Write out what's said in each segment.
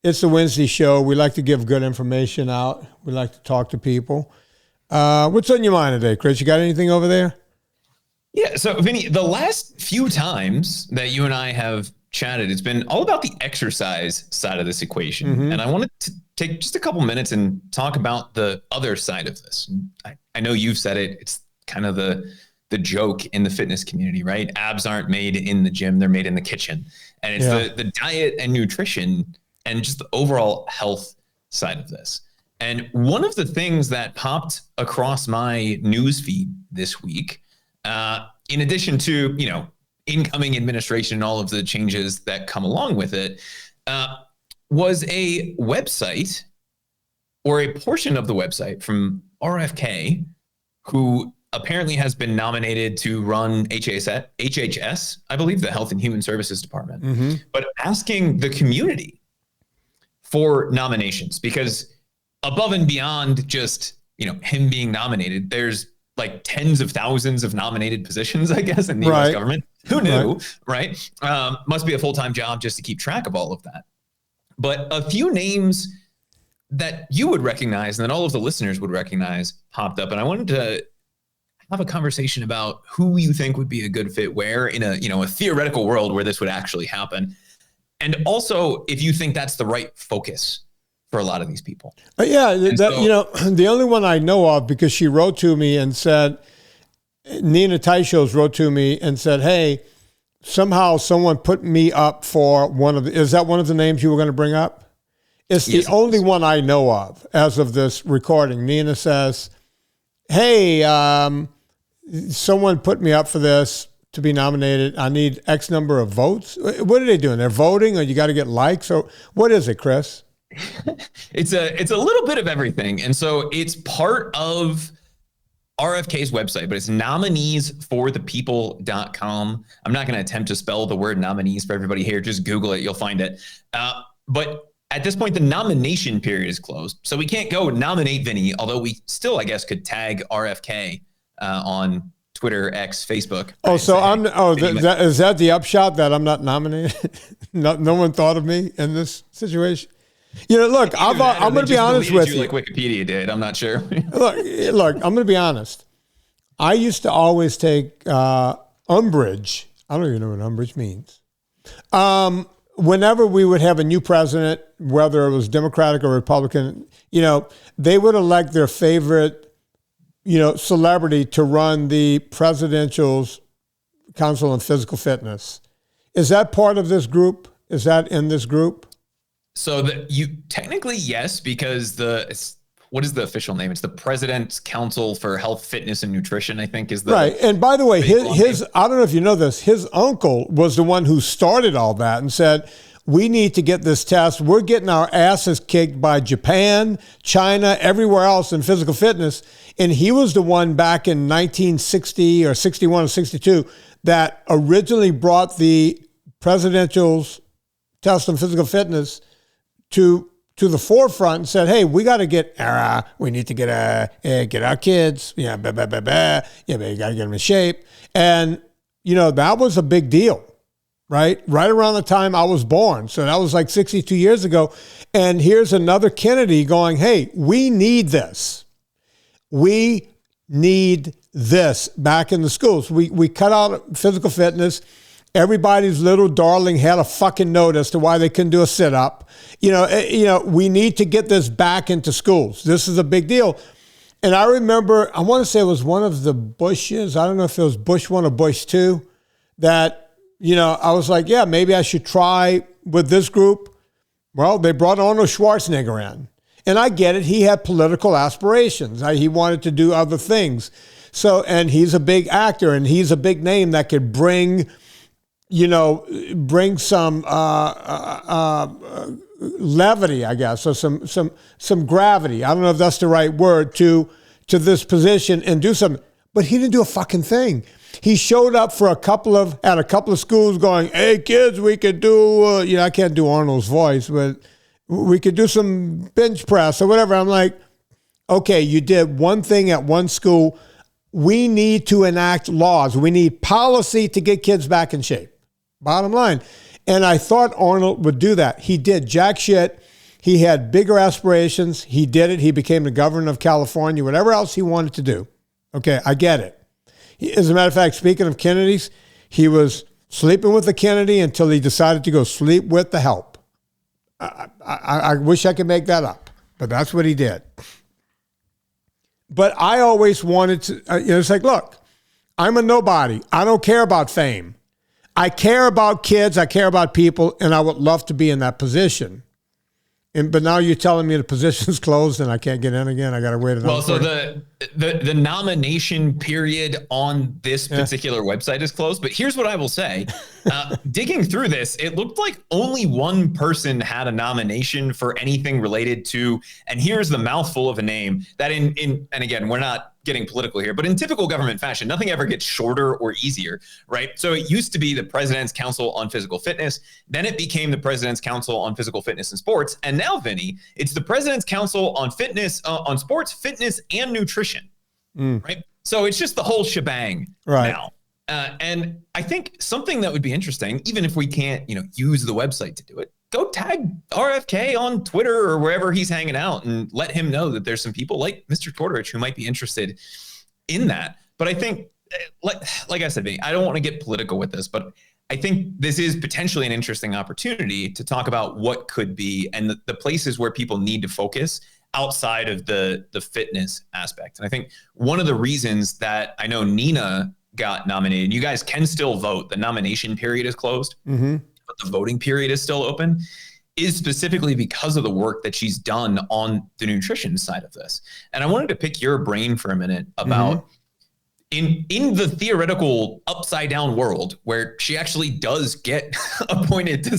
It's the Wednesday show. We like to give good information out. We like to talk to people. What's on your mind today, Chris? You got anything over there? Yeah. So, Vinny, the last few times that you and I have chatted, it's been all about the exercise side of this equation. Mm-hmm. And I wanted to take just a couple minutes and talk about the other side of this. I know you've said it. It's kind of the joke in the fitness community, right? Abs aren't made in the gym. They're made in the kitchen. And it's the diet and nutrition and just the overall health side of this. And one of the things that popped across my news feed this week, in addition to, incoming administration and all of the changes that come along with it, was a website or a portion of the website from RFK, who apparently has been nominated to run HHS, I believe, the Health and Human Services Department, but asking the community for nominations, because above and beyond just, him being nominated, there's like tens of thousands of nominated positions, I guess, in the US government. Who knew, right? Must be a full-time job just to keep track of all of that. But a few names that you would recognize and that all of the listeners would recognize popped up. And I wanted to have a conversation about who you think would be a good fit where in a theoretical world where this would actually happen. And also if you think that's the right focus for a lot of these people. The only one I know of, because she wrote to me and said, Nina Teichos wrote to me and said, hey, somehow someone put me up for is that one of the names you were going to bring up? It's the only one I know of as of this recording. Nina says, hey, someone put me up for this to be nominated. I need X number of votes. What are they doing? They're voting, or you got to get likes? Or what is it, Chris? It's a little bit of everything. And so it's part of RFK's website, but it's nomineesforthepeople.com. I'm not going to attempt to spell the word nominees for everybody here. Just Google it. You'll find it. But at this point, the nomination period is closed. So we can't go nominate Vinnie, although we still, I guess, could tag RFK on Twitter, X, Facebook. Oh, so is that the upshot, that I'm not nominated? No one thought of me in this situation? Look, I'm going to be honest with you. Like Wikipedia did. I'm not sure. look, I'm going to be honest. I used to always take umbrage. I don't even know what umbrage means. Whenever we would have a new president, whether it was Democratic or Republican, they would elect their favorite, celebrity to run the Presidential's Council on Physical Fitness. Is that part of this group? Is that in this group? So you technically, yes, because what is the official name? It's the President's Council for Health, Fitness, and Nutrition, I think is the right. And by the way, his I don't know if you know this, his uncle was the one who started all that and said, we need to get this test. We're getting our asses kicked by Japan, China, everywhere else in physical fitness. And he was the one back in 1960 or 61 or 62 that originally brought the Presidential's test on physical fitness to the forefront and said, hey, we got to we need to get our kids, you got to get them in shape. And, that was a big deal, right? Right around the time I was born. So that was like 62 years ago. And here's another Kennedy going, hey, we need this. We need this back in the schools. We cut out physical fitness. Everybody's little darling had a fucking note as to why they couldn't do a sit-up. We need to get this back into schools. This is a big deal. And I remember, I want to say it was one of the Bushes. I don't know if it was Bush 1 or Bush 2 that, I was like, yeah, maybe I should try with this group. Well, they brought Arnold Schwarzenegger in. And I get it. He had political aspirations. He wanted to do other things. So, and he's a big actor, and he's a big name that could bring some levity, I guess, or some gravity. I don't know if that's the right word to this position and do something. But he didn't do a fucking thing. He showed up for a couple of schools going, hey kids, we could do, I can't do Arnold's voice, but we could do some bench press or whatever. I'm like, okay, you did one thing at one school. We need to enact laws. We need policy to get kids back in shape. Bottom line. And I thought Arnold would do that. He did jack shit. He had bigger aspirations. He did it. He became the governor of California, whatever else he wanted to do. Okay, I get it. As a matter of fact, speaking of Kennedys, he was sleeping with the Kennedy until he decided to go sleep with the help. I wish I could make that up, but that's what he did. But I always wanted to, it's like, look, I'm a nobody. I don't care about fame. I care about kids. I care about people, and I would love to be in that position. But now you're telling me the position's closed and I can't get in again. I got to wait another. Well, so the nomination period on this particular website is closed. But here's what I will say: digging through this, it looked like only one person had a nomination for anything related to. And here's the mouthful of a name that and again, we're not getting political here, but in typical government fashion, nothing ever gets shorter or easier, right? So it used to be the President's Council on Physical Fitness. Then it became the President's Council on Physical Fitness and Sports. And now, Vinnie, it's the President's Council on Fitness, on Sports, Fitness, and Nutrition, right? So it's just the whole shebang now. And I think something that would be interesting, even if we can't, use the website to do it, go tag RFK on Twitter or wherever he's hanging out and let him know that there's some people like Mr. Tortorich who might be interested in that. But I think, like I said, Vinnie, I don't want to get political with this, but I think this is potentially an interesting opportunity to talk about what could be and the places where people need to focus outside of the fitness aspect. And I think one of the reasons that I know Nina got nominated, you guys can still vote. The nomination period is closed. But the voting period is still open, is specifically because of the work that she's done on the nutrition side of this. And I wanted to pick your brain for a minute about in the theoretical upside down world where she actually does get appointed to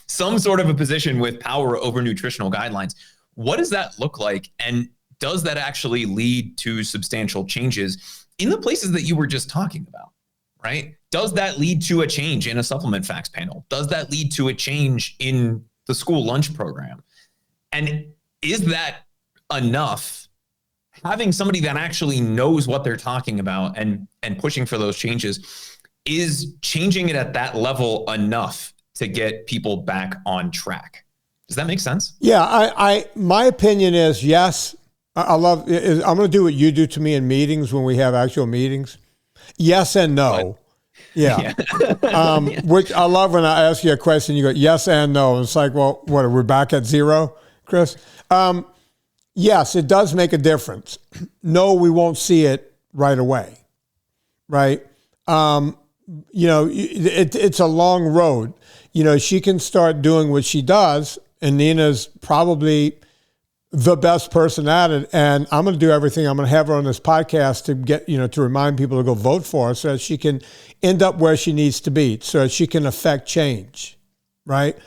some sort of a position with power over nutritional guidelines. What does that look like? And does that actually lead to substantial changes in the places that you were just talking about? Right? Does that lead to a change in a supplement facts panel? Does that lead to a change in the school lunch program? And is that enough? Having somebody that actually knows what they're talking about and pushing for those changes, is changing it at that level enough to get people back on track? Does that make sense? Yeah, my opinion is yes. I'm going to do what you do to me in meetings when we have actual meetings. Yes and no. Yeah. Which I love when I ask you a question, you go, yes and no. And it's like, well, what, are we back at zero, Chris? Yes, it does make a difference. No, we won't see it right away, right? It's a long road. She can start doing what she does, and Nina's probably the best person at it. And I'm going to do everything. I'm going to have her on this podcast to get, to remind people to go vote for her so that she can end up where she needs to be, so that she can affect change, right?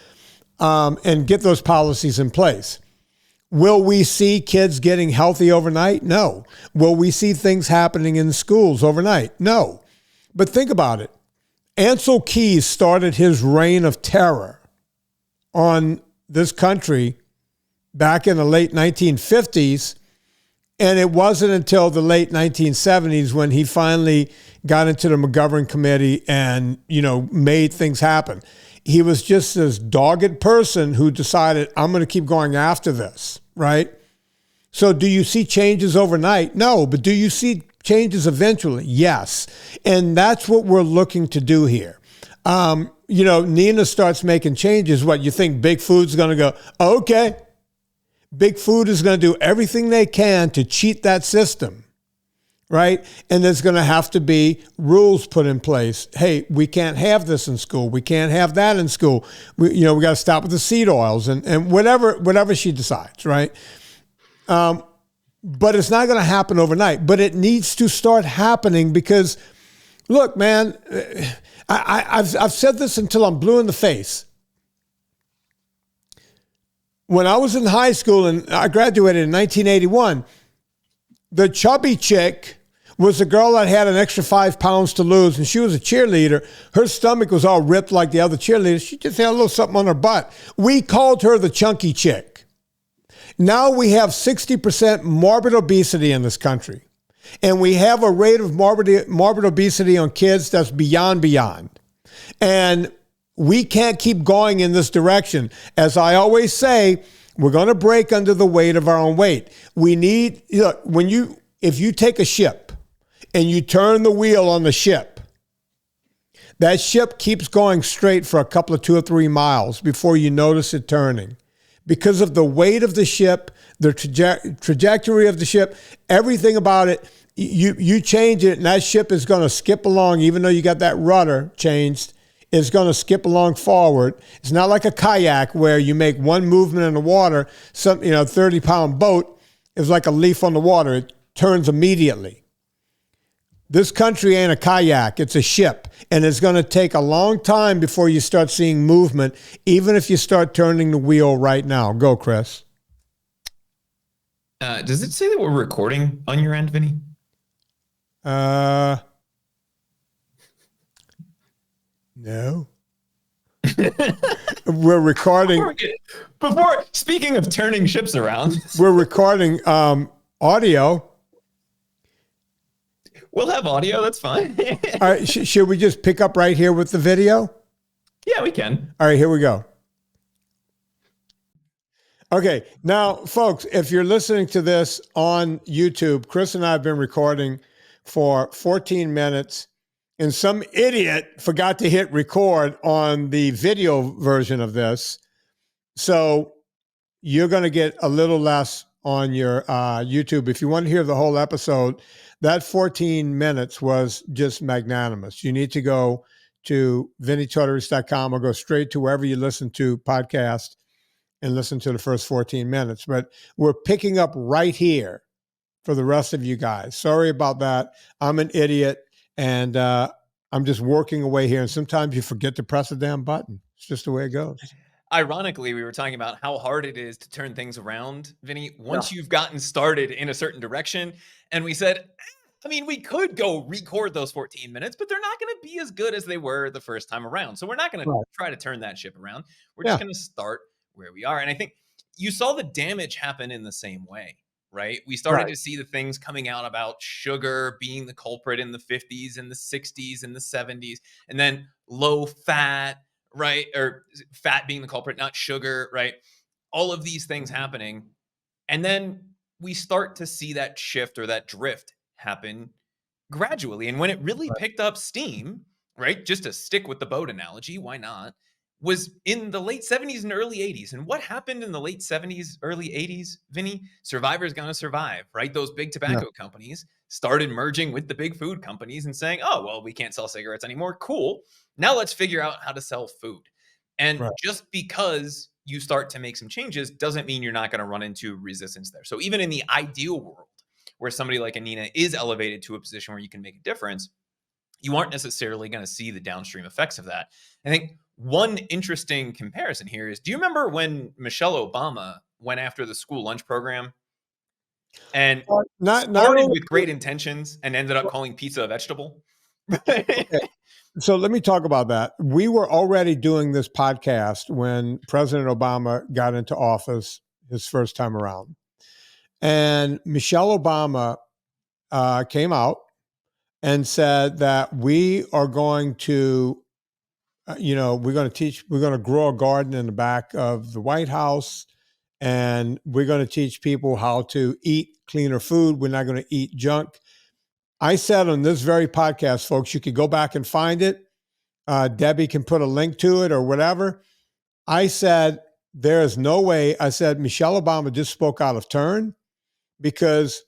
And get those policies in place. Will we see kids getting healthy overnight? No. Will we see things happening in schools overnight? No. But think about it. Ancel Keys started his reign of terror on this country back in the late 1950s, and it wasn't until the late 1970s when he finally got into the McGovern Committee and, made things happen. He was just this dogged person who decided, I'm going to keep going after this, right? So do you see changes overnight? No, but do you see changes eventually? Yes. And that's what we're looking to do here. Nina starts making changes. What, you think Big Food's going to go, okay, Big Food is going to do everything they can to cheat that system, right? And there's going to have to be rules put in place. Hey, we can't have this in school. We can't have that in school. We got to stop with the seed oils and whatever she decides, right? But it's not going to happen overnight. But it needs to start happening because, look, man, I've said this until I'm blue in the face. When I was in high school and I graduated in 1981, the chubby chick was a girl that had an extra 5 pounds to lose, and she was a cheerleader. Her stomach was all ripped like the other cheerleaders. She just had a little something on her butt. We called her the chunky chick. Now we have 60% morbid obesity in this country, and we have a rate of morbid obesity on kids that's beyond. And we can't keep going in this direction. As I always say, We're going to break under the weight of our own weight. We need, look, if you take a ship and you turn the wheel on the ship, that ship keeps going straight for a couple of 2 or 3 miles before you notice it turning. Because of the weight of the ship, the trajectory of the ship, everything about it, you change it and that ship is going to skip along, even though you got that rudder changed, it's going to skip along forward. It's not like a kayak where you make one movement in the water, 30-pound boat is like a leaf on the water. It turns immediately. This country ain't a kayak, it's a ship. And it's going to take a long time before you start seeing movement, even if you start turning the wheel right now. Go, Chris. Does it say that we're recording on your end, Vinny? No. We're recording. Before speaking of turning ships around, we're recording audio. We'll have audio. That's fine. All right. Should we just pick up right here with the video? Yeah, we can. All right, here we go. Okay. Now, folks, if you're listening to this on YouTube, Chris and I have been recording for 14 minutes, and some idiot forgot to hit record on the video version of this. So you're going to get a little less on your YouTube. If you want to hear the whole episode, that 14 minutes was just magnanimous. You need to go to VinnieTortorich.com or go straight to wherever you listen to podcasts and listen to the first 14 minutes. But we're picking up right here for the rest of you guys. Sorry about that. I'm an idiot, and I'm just working away here. And sometimes you forget to press a damn button. It's just the way it goes. Ironically, we were talking about how hard it is to turn things around, Vinny, once you've gotten started in a certain direction. And we said, we could go record those 14 minutes, but they're not going to be as good as they were the first time around. So we're not going to try to turn that ship around. We're just going to start where we are. And I think you saw the damage happen in the same way, right? We started to see the things coming out about sugar being the culprit in the 50s and the 60s and the 70s, and then low fat, right? Or fat being the culprit, not sugar, right? All of these things happening. And then we start to see that shift or that drift happen gradually. And when it really picked up steam, right? Just to stick with the boat analogy, why not? Was in the late 70s and early 80s. And what happened in the late 70s, early 80s, Vinny? Survivor's Gonna Survive, right? Those big tobacco companies started merging with the big food companies and saying, oh, well, we can't sell cigarettes anymore. Cool. Now let's figure out how to sell food. And just because you start to make some changes doesn't mean you're not going to run into resistance there. So even in the ideal world, where somebody like Anina is elevated to a position where you can make a difference, you aren't necessarily going to see the downstream effects of that. I think one interesting comparison here is, do you remember when Michelle Obama went after the school lunch program and started with great intentions and ended up calling pizza a vegetable? Okay. So let me talk about that. We were already doing this podcast when President Obama got into office his first time around. And Michelle Obama came out and said that we are going to, we're going to grow a garden in the back of the White House, and we're going to teach people how to eat cleaner food. We're not going to eat junk. I said on this very podcast, folks, you could go back and find it. Debbie can put a link to it or whatever. I said, there is no way. I said, Michelle Obama just spoke out of turn, because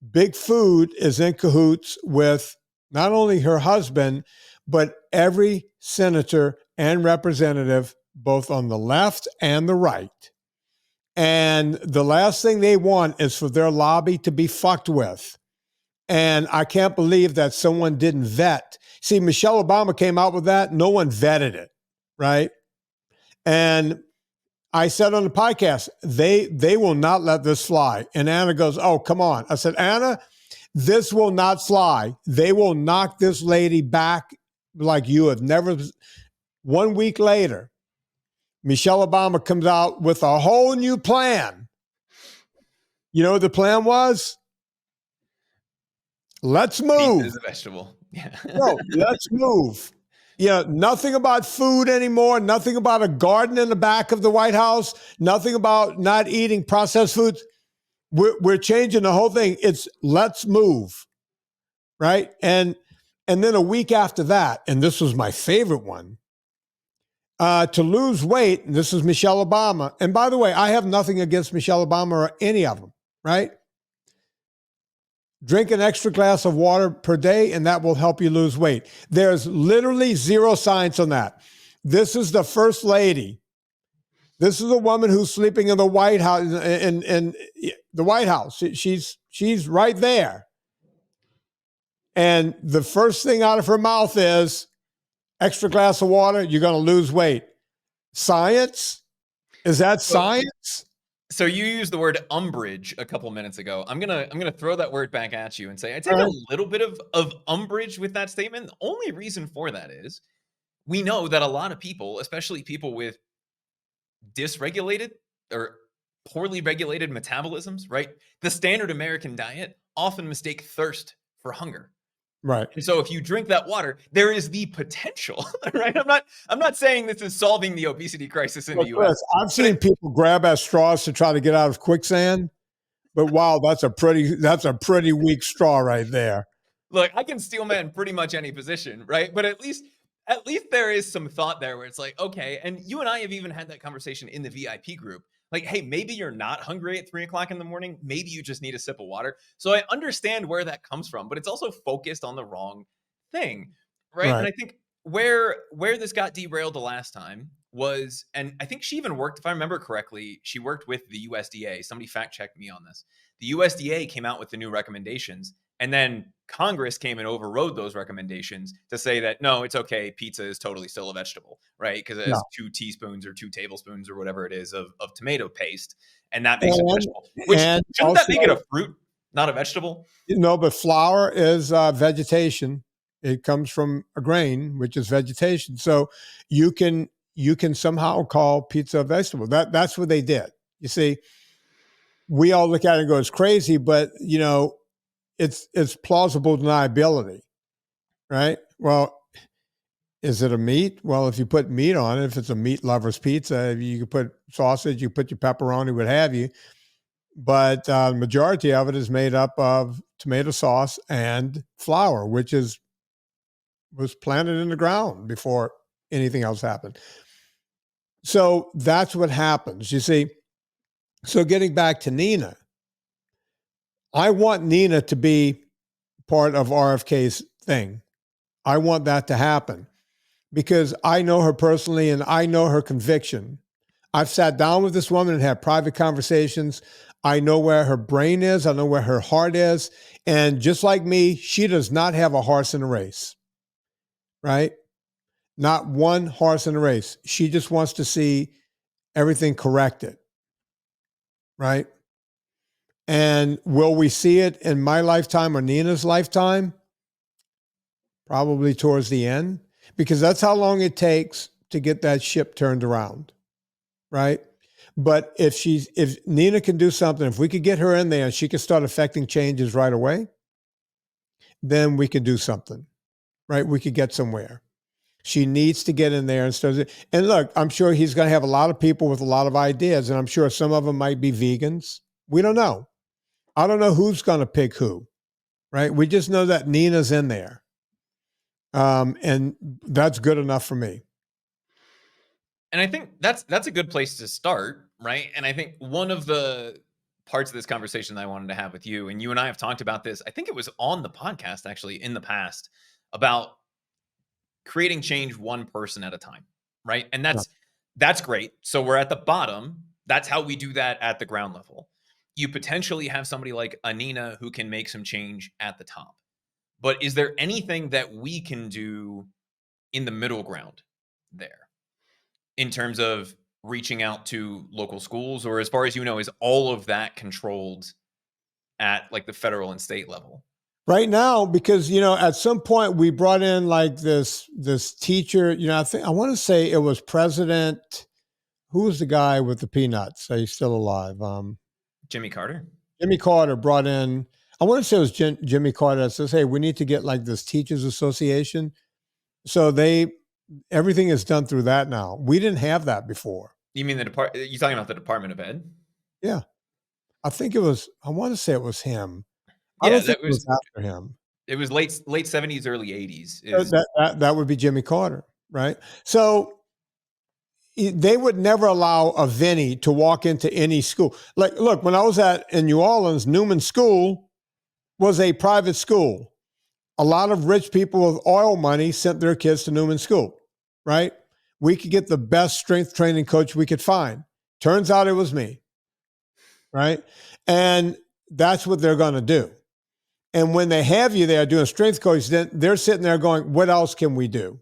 big food is in cahoots with not only her husband, but every senator and representative, both on the left and the right. And the last thing they want is for their lobby to be fucked with. And I can't believe that someone didn't vet. See, Michelle Obama came out with that. No one vetted it, right? And I said on the podcast, they will not let this fly. And Anna goes, oh, come on. I said, Anna, this will not fly. They will knock this lady back like you have never. 1 week later, Michelle Obama comes out with a whole new plan. You know what the plan was? Let's move. Pizza is a vegetable. Yeah. No, let's move. Nothing about food anymore, nothing about a garden in the back of the White House, nothing about not eating processed foods. We're changing the whole thing. It's let's move, right? And then a week after that, and this was my favorite one, to lose weight, and this is Michelle Obama. And by the way, I have nothing against Michelle Obama or any of them, right? Drink an extra glass of water per day, and that will help you lose weight. There's literally zero science on that. This is the first lady. This is a woman who's sleeping in the White House. In the White House, she's right there. And the first thing out of her mouth is, extra glass of water, you're going to lose weight. Science? Is that science? So you used the word umbrage a couple minutes ago. I'm gonna throw that word back at you and say I take a little bit of umbrage with that statement. The only reason for that is we know that a lot of people, especially people with dysregulated or poorly regulated metabolisms, right? The standard American diet often mistake thirst for hunger. Right. And so if you drink that water, there is the potential, right? I'm not saying this is solving the obesity crisis in the US. I've seen people grab at straws to try to get out of quicksand, but wow, that's a pretty weak straw right there. Look, I can steel man pretty much any position, right? But at least there is some thought there where it's like, okay, and you and I have even had that conversation in the VIP group. Like, hey, maybe you're not hungry at 3 o'clock in the morning. Maybe you just need a sip of water. So I understand where that comes from, but it's also focused on the wrong thing, right? And I think where this got derailed the last time was, and I think she even worked, if I remember correctly, she worked with the USDA. Somebody fact checked me on this. The USDA came out with the new recommendations, and then Congress came and overrode those recommendations to say that, no, it's okay. Pizza is totally still a vegetable, right? Because it has 2 teaspoons or 2 tablespoons or whatever it is of tomato paste. And that makes it a vegetable. Which, shouldn't that make it a fruit, not a vegetable? No, but flour is vegetation. It comes from a grain, which is vegetation. So you can somehow call pizza a vegetable. That's what they did. You see, we all look at it and go, it's crazy, but it's plausible deniability, right? Well, is it a meat? Well, if you put meat on it, if it's a meat lover's pizza, you can put sausage, you put your pepperoni, what have you. But the majority of it is made up of tomato sauce and flour, which was planted in the ground before anything else happened. So that's what happens, you see. So getting back to Nina, I want Nina to be part of RFK's thing. I want that to happen because I know her personally and I know her conviction. I've sat down with this woman and had private conversations. I know where her brain is. I know where her heart is. And just like me, she does not have a horse in the race, right? Not one horse in the race. She just wants to see everything corrected, right? And will we see it in my lifetime or Nina's lifetime? Probably towards the end, because that's how long it takes to get that ship turned around, right? But if Nina can do something, if we could get her in there and she can start affecting changes right away, then we could do something, right? We could get somewhere. She needs to get in there and start. And look, I'm sure he's going to have a lot of people with a lot of ideas, and I'm sure some of them might be vegans. We don't know. I don't know who's going to pick who, right? We just know that Nina's in there. And that's good enough for me. And I think that's a good place to start, right? And I think one of the parts of this conversation that I wanted to have with you, and you and I have talked about this, I think it was on the podcast actually in the past, about creating change one person at a time, right? And that's great. So we're at the bottom. That's how we do that at the ground level. You potentially have somebody like Nina who can make some change at the top. But is there anything that we can do in the middle ground there in terms of reaching out to local schools, or as far as you know, is all of that controlled at like the federal and state level? Right now, because, at some point we brought in like this teacher, I want to say it was President, who was the guy with the peanuts? He's still alive. Jimmy Carter. Jimmy Carter brought in, I want to say it was Jimmy Carter that says, hey, we need to get like this teachers association. So they Everything is done through that now. We didn't have that before. You mean you talking about the Department of Ed? Yeah. I think I want to say it was him. I Yeah, don't think it was after him. It was late 70s, early 80s. That would be Jimmy Carter, right? So they would never allow a Vinnie to walk into any school. Like, look, when I was in New Orleans, Newman School was a private school. A lot of rich people with oil money sent their kids to Newman School, right? We could get the best strength training coach we could find. Turns out it was me, right? And that's what they're going to do. And when they have you there doing strength coach, then they're sitting there going, what else can we do?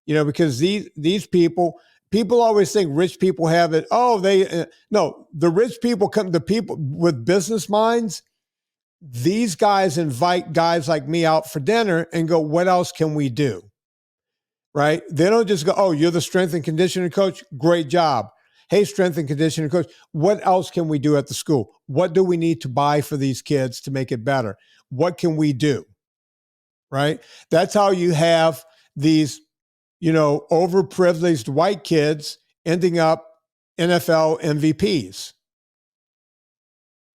Because these people always think rich people have it. Oh, no, the rich people the people with business minds. These guys invite guys like me out for dinner and go, what else can we do? Right? They don't just go, oh, you're the strength and conditioning coach. Great job. Hey, strength and conditioning coach, what else can we do at the school? What do we need to buy for these kids to make it better? What can we do? Right? That's how you have these, overprivileged white kids ending up NFL MVPs.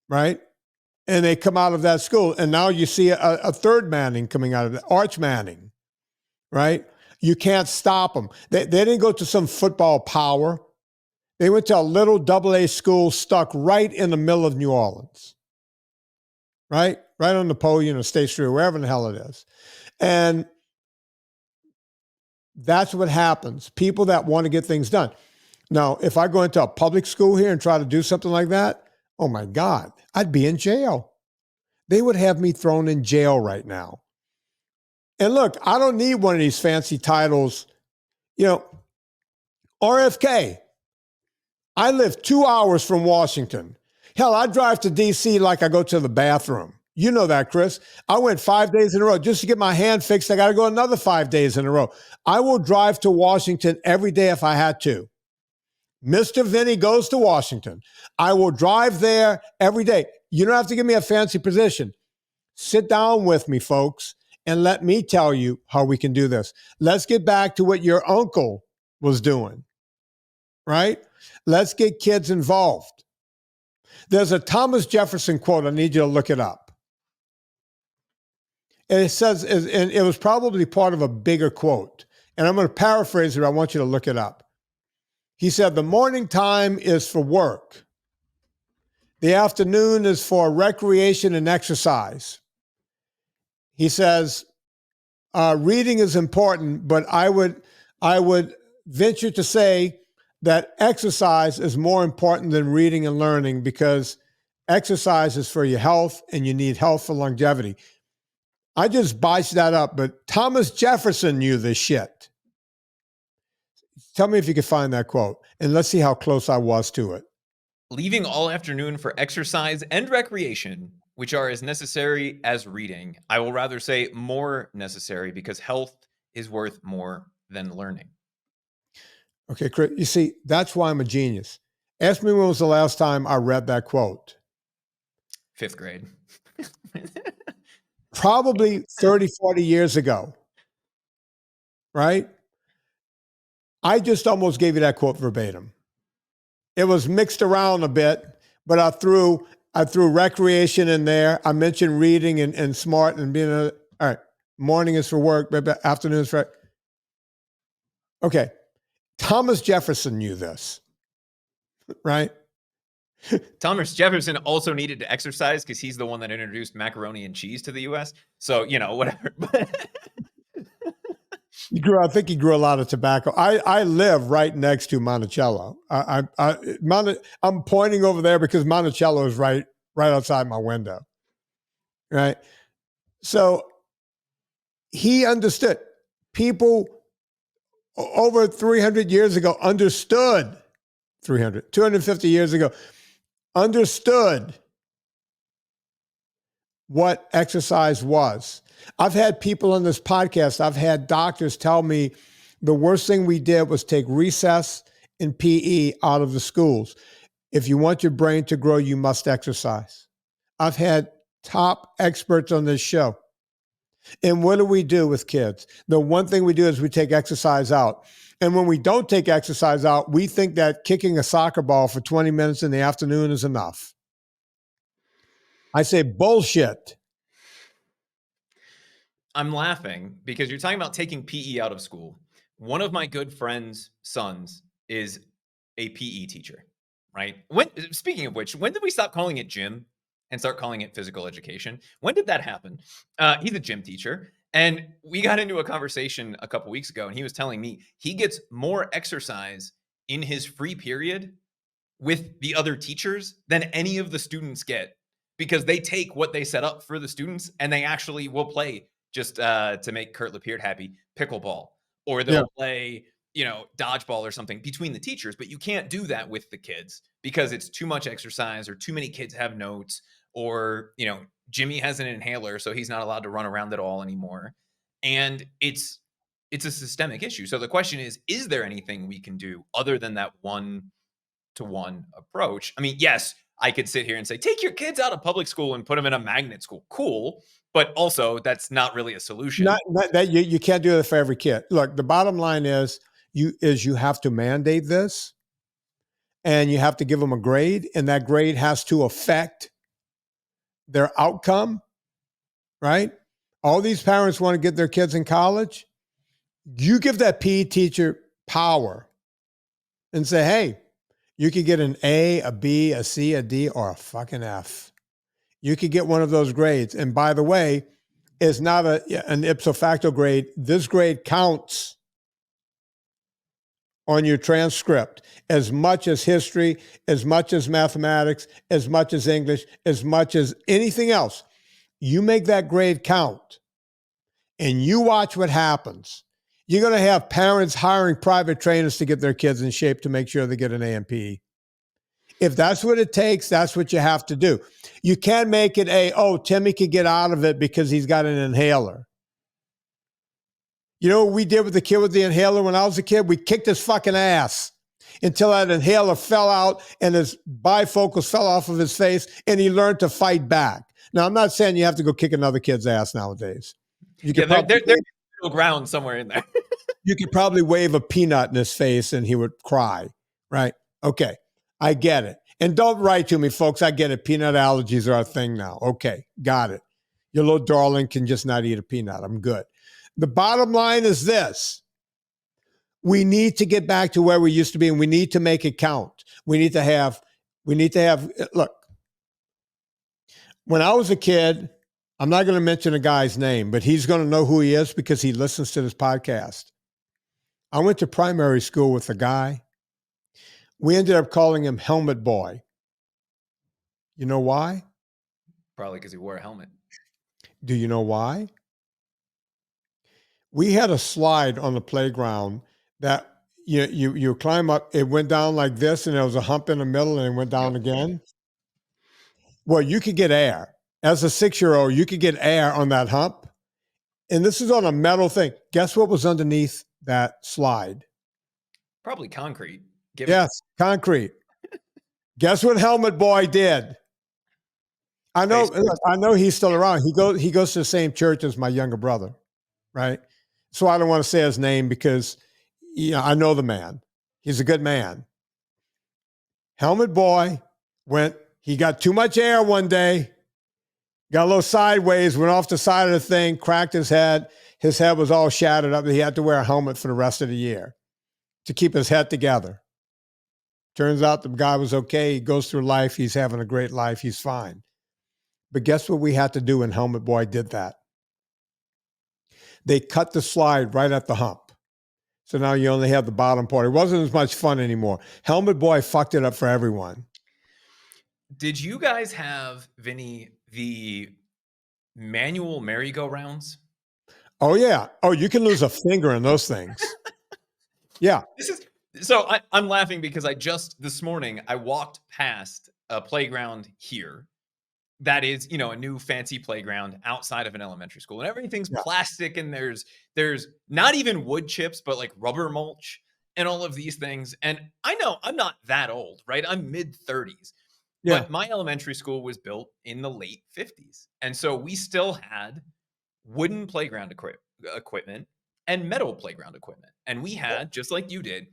Right? And they come out of that school. And now you see a third Manning coming out of it, Arch Manning. Right? You can't stop them. They didn't go to some football power. They went to a little AA school stuck right in the middle of New Orleans, right? Right on the pole, State Street, wherever the hell it is. And that's what happens. People that want to get things done. Now, if I go into a public school here and try to do something like that, oh my God, I'd be in jail. They would have me thrown in jail right now. And look, I don't need one of these fancy titles. RFK. I live 2 hours from Washington. Hell, I drive to D.C. like I go to the bathroom. You know that, Chris. I went 5 days in a row. Just to get my hand fixed, I got to go another 5 days in a row. I will drive to Washington every day if I had to. Mr. Vinnie goes to Washington. I will drive there every day. You don't have to give me a fancy position. Sit down with me, folks, and let me tell you how we can do this. Let's get back to what your uncle was doing, right? Let's get kids involved. There's a Thomas Jefferson quote. I need you to look it up. And it says, and it was probably part of a bigger quote. And I'm going to paraphrase it. I want you to look it up. He said, the morning time is for work. The afternoon is for recreation and exercise. He says, reading is important, but I would venture to say that exercise is more important than reading and learning, because exercise is for your health and you need health for longevity. I just botched that up, but Thomas Jefferson knew this shit. Tell me if you could find that quote, and let's see how close I was to it. Leaving all afternoon for exercise and recreation, which are as necessary as reading. I will rather say more necessary, because health is worth more than learning. Okay, Chris, you see, that's why I'm a genius. Ask me when was the last time I read that quote. 5th grade. Probably 30, 40 years ago, right? I just almost gave you that quote verbatim. It was mixed around a bit, but I threw recreation in there. I mentioned reading and smart and being all right, morning is for work, afternoon is for, okay. Thomas Jefferson knew this, right? Thomas Jefferson also needed to exercise because he's the one that introduced macaroni and cheese to the U.S. So, whatever. I think he grew a lot of tobacco. I live right next to Monticello. I'm pointing over there because Monticello is right outside my window, right? So he understood. People over 300 years ago understood, 250 years ago, understood what exercise was. I've had people on this podcast, I've had doctors tell me the worst thing we did was take recess and PE out of the schools. If you want your brain to grow, you must exercise. I've had top experts on this show. And what do we do with kids? The one thing we do is we take exercise out. And when we don't take exercise out, we think that kicking a soccer ball for 20 minutes in the afternoon is enough. I say bullshit. I'm laughing because you're talking about taking PE out of school. One of my good friend's sons is a PE teacher, right? Speaking of which, when did we stop calling it gym and start calling it physical education? When did that happen? He's a gym teacher. And we got into a conversation a couple weeks ago, and he was telling me he gets more exercise in his free period with the other teachers than any of the students get, because they take what they set up for the students and they actually will play, just to make Kurt Lapeer happy, pickleball, or they'll play, dodgeball or something between the teachers. But you can't do that with the kids because it's too much exercise, or too many kids have notes, or, Jimmy has an inhaler, so he's not allowed to run around at all anymore. And it's a systemic issue. So the question is there anything we can do other than that one-to-one approach? I mean, yes, I could sit here and say, take your kids out of public school and put them in a magnet school. Cool. But also, that's not really a solution. Not that you can't do that for every kid. Look, the bottom line is you have to mandate this, and you have to give them a grade, and that grade has to affect their outcome, right? All these parents want to get their kids in college. You give that PE teacher power and say, hey, you could get an A, a B, a C, a D, or a fucking F. You could get one of those grades. And by the way, it's not an ipso facto grade. This grade counts on your transcript as much as history, as much as mathematics, as much as English, as much as anything else. You make that grade count, and you watch what happens. You're going to have parents hiring private trainers to get their kids in shape to make sure they get an A and PE. If that's what it takes, that's what you have to do. You can't make it Timmy could get out of it because he's got an inhaler. You know what we did with the kid with the inhaler when I was a kid? We kicked his fucking ass until that inhaler fell out and his bifocals fell off of his face, and he learned to fight back. Now, I'm not saying you have to go kick another kid's ass nowadays. There's middle ground somewhere in there. You could probably wave a peanut in his face and he would cry, right? Okay, I get it. And don't write to me, folks. I get it. Peanut allergies are a thing now. Okay, got it. Your little darling can just not eat a peanut. I'm good. The bottom line is this. We need to get back to where we used to be, and we need to make it count. We need to have, look, when I was a kid, I'm not going to mention a guy's name, but he's going to know who he is because he listens to this podcast. I went to primary school with a guy. We ended up calling him Helmet Boy. You know why? Probably because he wore a helmet. Do you know why? We had a slide on the playground that you climb up. It went down like this, and there was a hump in the middle, and it went down again. Well, you could get air. As a 6-year-old, you could get air on that hump. And this is on a metal thing. Guess what was underneath that slide? Probably concrete. Yes, concrete. Guess what Helmet Boy did? I know he's still around. He goes to the same church as my younger brother, right? So I don't want to say his name because I know the man. He's a good man. Helmet Boy he got too much air one day, got a little sideways, went off the side of the thing, cracked his head. His head was all shattered up. He had to wear a helmet for the rest of the year to keep his head together. Turns out the guy was okay. He goes through life. He's having a great life. He's fine. But guess what we had to do when Helmet Boy did that? They cut the slide right at the hump. So now you only have the bottom part. It wasn't as much fun anymore. Helmet Boy fucked it up for everyone. Did you guys have, Vinny, the manual merry-go-rounds? Oh, yeah. Oh, you can lose a finger in those things. Yeah. I'm laughing because this morning, I walked past a playground here that is, a new fancy playground outside of an elementary school, and everything's plastic, and there's not even wood chips, but like rubber mulch and all of these things. And I know I'm not that old, right? I'm mid-30s. Yeah. But my elementary school was built in the late 50s. And so we still had wooden playground equipment and metal playground equipment. And we had, just like you did,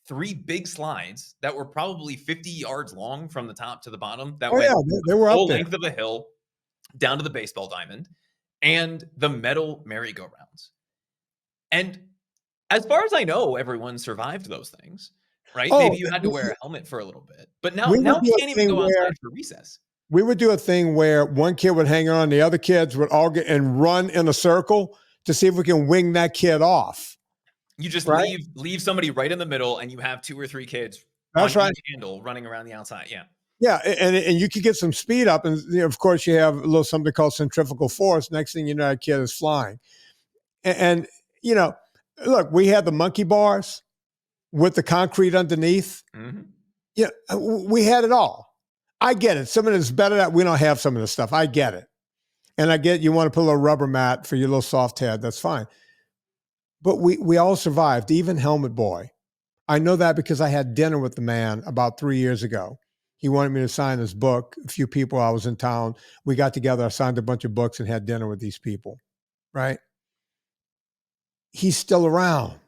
3 big slides that were probably 50 yards long from the top to the bottom that went they were the up full there. length of a hill down to the baseball diamond, and the metal merry-go-rounds. And as far as I know, everyone survived those things, right? Oh, Maybe you had to wear a helmet for a little bit, but now we would we do a can't even thing go outside where for recess. we would do a thing where one kid would hang on, the other kids would all get and run in a circle to see if we can wing that kid off. You just Right? leave somebody right in the middle, and you have 2 or 3 kids That's on right. each handle running around the outside. Yeah. Yeah, and you could get some speed up, and of course you have a little something called centrifugal force. Next thing you know, that kid is flying. And look, we had the monkey bars with the concrete underneath. Mm-hmm. Yeah, we had it all. I get it. Some of it's better that we don't have some of this stuff. I get it. And I get you want to put a little rubber mat for your little soft head. That's fine. But we all survived, even Helmet Boy. I know that because I had dinner with the man about 3 years ago. He wanted me to sign his book. A few people, I was in town. We got together. I signed a bunch of books and had dinner with these people, right? He's still around,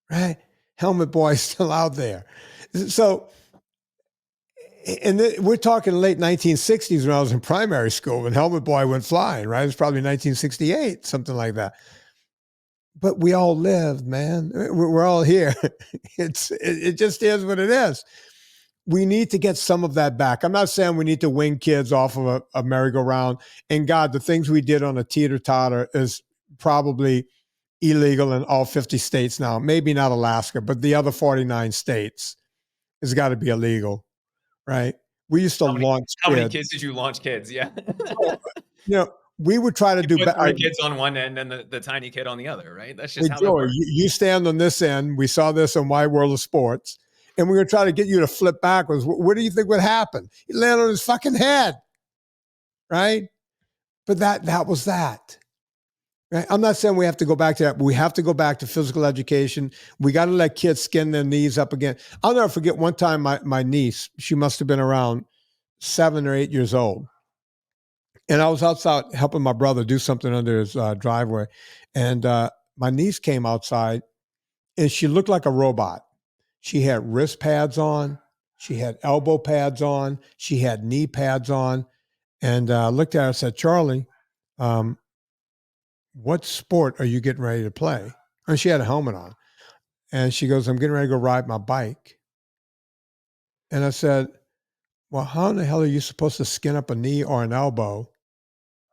right? Helmet Boy's still out there. So, and we're talking late 1960s when I was in primary school when Helmet Boy went flying, right? It was probably 1968, something like that. But we all lived, man. We're all here. It just is what it is. We need to get some of that back. I'm not saying we need to wing kids off of a merry-go-round. And God, the things we did on a teeter-totter is probably illegal in all 50 states now. Maybe not Alaska, but the other 49 states has got to be illegal, right? We used to launch kids. How many kids did you launch kids? Yeah. We would try to do put 3 kids on one end and the tiny kid on the other, right? That's just how that works. You stand on this end. We saw this on My World of Sports. And we're going to try to get you to flip backwards. What do you think would happen? He'd land on his fucking head, right? But that was that. Right? I'm not saying we have to go back to that, but we have to go back to physical education. We got to let kids skin their knees up again. I'll never forget one time my niece, she must have been around 7 or 8 years old. And I was outside helping my brother do something under his driveway. And my niece came outside and she looked like a robot. She had wrist pads on. She had elbow pads on. She had knee pads on. And I looked at her and said, Charlie, what sport are you getting ready to play? And she had a helmet on. And she goes, I'm getting ready to go ride my bike. And I said, well, how in the hell are you supposed to skin up a knee or an elbow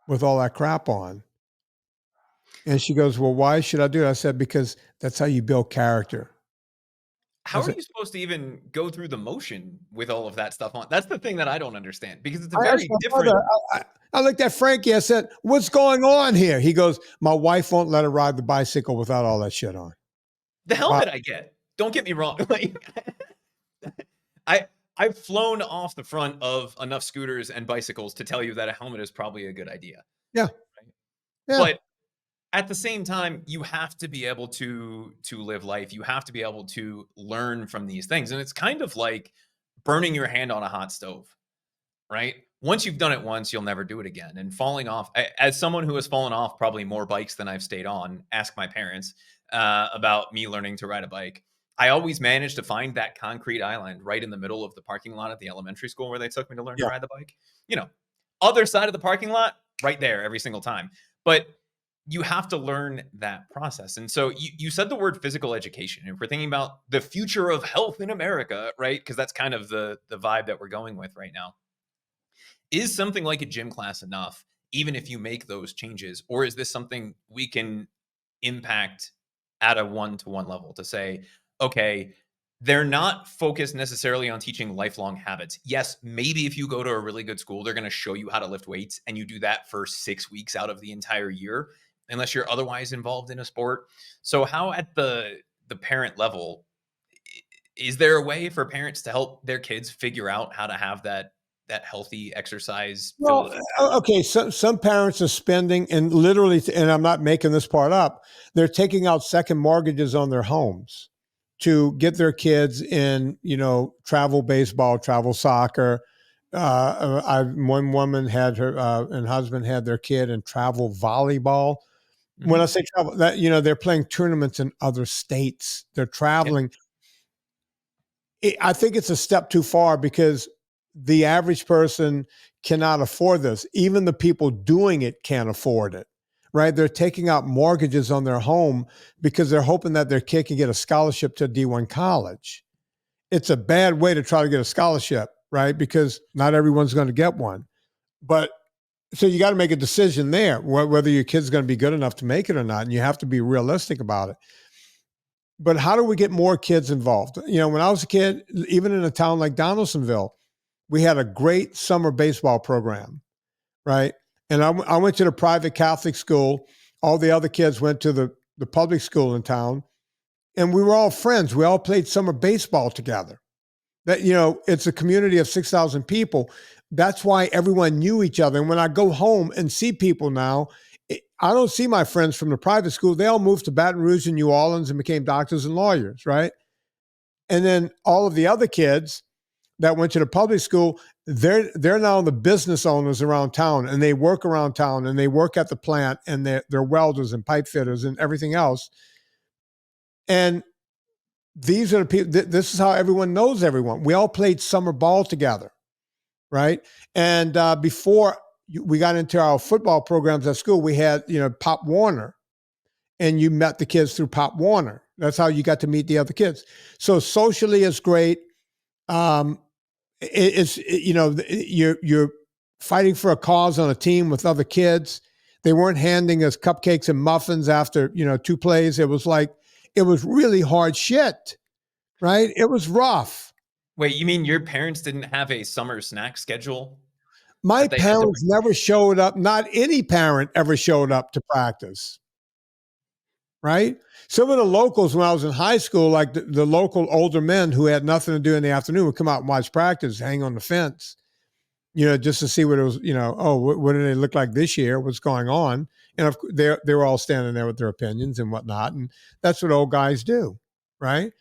with all that crap on? And she goes, well, why should I do it? I said, because that's how you build character. How are you supposed to even go through the motion with all of that stuff on? That's the thing that I don't understand, because it's a very different. I looked at Frankie. I said, what's going on here? He goes, my wife won't let her ride the bicycle without all that shit on. The helmet I get. Don't get me wrong. I've flown off the front of enough scooters and bicycles to tell you that a helmet is probably a good idea. Yeah. Right? Yeah. But at the same time, you have to be able to live life. You have to be able to learn from these things. And it's kind of like burning your hand on a hot stove, right? Once you've done it once, you'll never do it again. And falling off, as someone who has fallen off probably more bikes than I've stayed on, ask my parents about me learning to ride a bike. I always managed to find that concrete island right in the middle of the parking lot at the elementary school where they took me to learn to ride the bike. Other side of the parking lot, right there every single time. But you have to learn that process. And so you said the word physical education. And if we're thinking about the future of health in America, right? Because that's kind of the vibe that we're going with right now. Is something like a gym class enough, even if you make those changes? Or is this something we can impact at a one-to-one level to say, okay, they're not focused necessarily on teaching lifelong habits. Yes, maybe if you go to a really good school, they're going to show you how to lift weights, and you do that for 6 weeks out of the entire year, unless you're otherwise involved in a sport. So how at the parent level, is there a way for parents to help their kids figure out how to have that healthy exercise? Well, okay, some parents are spending, and literally, and I'm not making this part up, they're taking out second mortgages on their homes to get their kids in, travel baseball, travel soccer. One woman had her and husband had their kid in travel volleyball. When I say travel, that, they're playing tournaments in other states. They're traveling. I think it's a step too far because the average person cannot afford this. Even the people doing it can't afford it, right? They're taking out mortgages on their home because they're hoping that their kid can get a scholarship to a D1 college. It's a bad way to try to get a scholarship, right? Because not everyone's going to get one. But so you got to make a decision there, whether your kid's going to be good enough to make it or not. And you have to be realistic about it. But how do we get more kids involved? When I was a kid, even in a town like Donaldsonville, we had a great summer baseball program, right? And I went to the private Catholic school. All the other kids went to the public school in town. And we were all friends. We all played summer baseball together. That, it's a community of 6,000 people. That's why everyone knew each other. And when I go home and see people now, I don't see my friends from the private school. They all moved to Baton Rouge and New Orleans and became doctors and lawyers, right? And then all of the other kids that went to the public school, they're now the business owners around town, and they work around town, and they work at the plant, and they're welders and pipe fitters and everything else. And these are the people. This is how everyone knows everyone. We all played summer ball together, right? And before we got into our football programs at school, we had Pop Warner, and you met the kids through Pop Warner. That's how you got to meet the other kids. So socially, it's great. You're fighting for a cause on a team with other kids. They weren't handing us cupcakes and muffins after 2 plays. It was really hard shit, right? It was rough. Wait, you mean your parents didn't have a summer snack schedule? My parents never showed up. Not any parent ever showed up to practice, right? Some of the locals when I was in high school, like the local older men who had nothing to do in the afternoon, would come out and watch practice, hang on the fence, just to see what it was, what do they look like this year? What's going on? And they were all standing there with their opinions and whatnot. And that's what old guys do, right?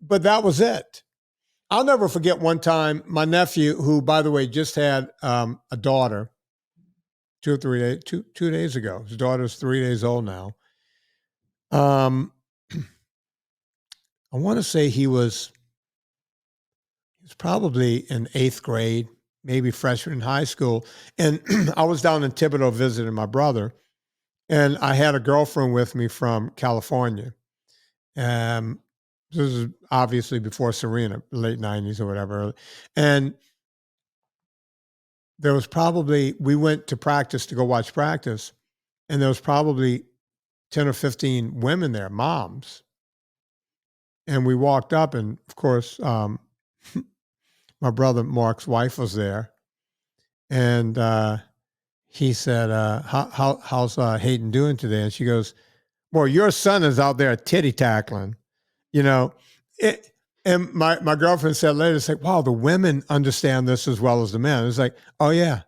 But that was it. I'll never forget one time, my nephew, who, by the way, just had a daughter 2 or 3 days, 2 days ago. His daughter's 3 days old now. I want to say he was probably in 8th grade, maybe freshman in high school. And I was down in Thibodeau visiting my brother, and I had a girlfriend with me from California. This is obviously before Serena, late 90s or whatever. And there was we went to practice to go watch practice, and there was probably 10 or 15 women there, moms. And we walked up, and of course, my brother Mark's wife was there, and he said, "How's Hayden doing today?" And she goes, "Well, your son is out there titty tackling, And my girlfriend said later, it's like, "Wow, the women understand this as well as the men." It's like, "Oh yeah,